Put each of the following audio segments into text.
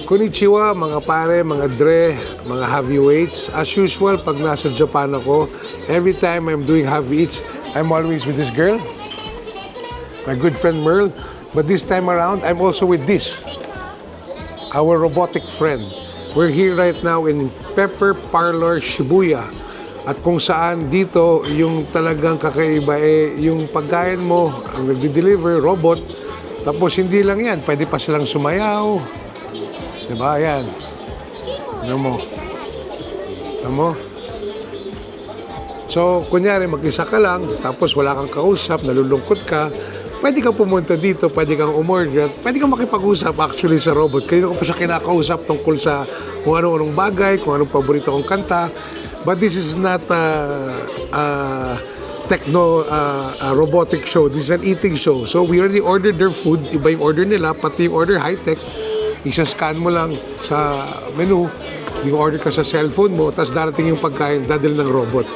Konnichiwa mga pare, mga dre, mga heavyweights. As usual, pag nasa Japan ako, every time I'm doing heavy eats, I'm always with this girl, my good friend Merle. But this time around, I'm also with this, our robotic friend. We're here right now in Pepper Parlor, Shibuya. At kung saan dito, yung talagang kakaiba yung pagkain mo, ang nagdi-deliver, robot. Tapos hindi lang yan, pwede pa silang sumayaw. Diba? Ayan. Ano mo? Ano mo? So, kunyari, mag-isa ka lang, tapos wala kang kausap, nalulungkot ka, pwede kang pumunta dito, pwede kang umorder, pwede kang makipag-usap actually sa robot. Kanina ko pa siya kinakausap tungkol sa kung anong bagay, kung anong paborito kong kanta. But this is not a robotic show. This is an eating show. So, we already ordered their food. Iba yung order nila, pati yung order high-tech. Isa-scan mo lang sa menu, yung order ka sa cellphone mo, tapos darating yung pagkain, dadal ng robot.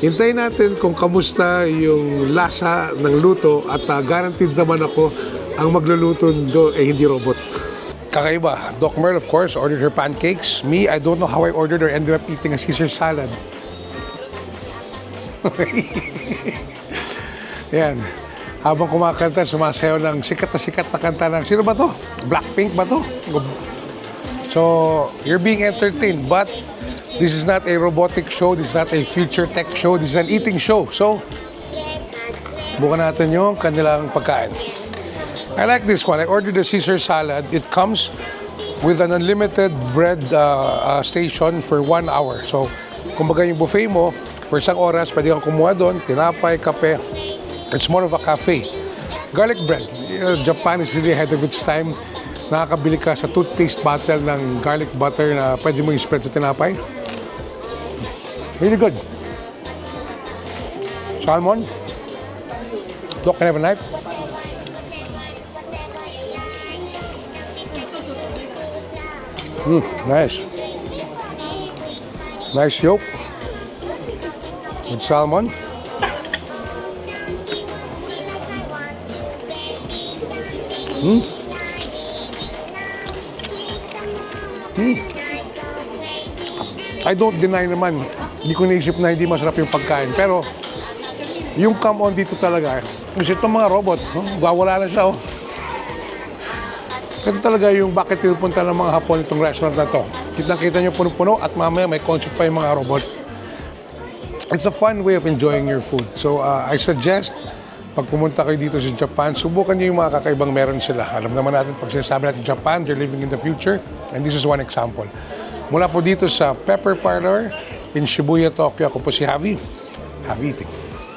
Hintayin natin kung kamusta yung lasa ng luto at guaranteed naman ako ang magluluto nito hindi robot. Kakaiba. Doc Merle, of course, ordered her pancakes. Me, I don't know how I ordered or ended up eating a Caesar salad. Yan. Habang kumakanta, sumasayaw ng sikat na kanta ng, sino ba to? Blackpink ba to? So, you're being entertained, but this is not a robotic show, this is not a future tech show, this is an eating show. So, bukan natin yung kanilang pagkain. I like this one. I ordered the Caesar salad. It comes with an unlimited bread station for 1 hour. So, kumbaga yung buffet mo, for isang oras, pwede kang kumuha doon, tinapay, kape. It's more of a cafe. Garlic bread. Japan is really ahead of its time. Nakakabili ka sa toothpaste bottle ng garlic butter na pwede mo i-spread sa tinapay. Really good. Salmon. Doc, can I have a knife? Nice. Nice yolk. With salmon. I don't deny naman, hindi ko naisip na hindi masarap yung pagkain. Pero, yung come on dito talaga, kasi itong mga robot, wala na siya. Ito talaga yung bakit pinupunta ng mga Hapon itong restaurant na to. Kitang-kita nyo puno-puno at mamaya may concept pa yung mga robot. It's a fun way of enjoying your food. So, I suggest, pag pumunta kayo dito sa Japan, subukan niyo yung mga kakaibang meron sila. Alam naman natin, pag sinasabi natin Japan, they're living in the future. And this is one example. Mula po dito sa Pepper Parlor in Shibuya, Tokyo, ako po si Javi. Javi eating.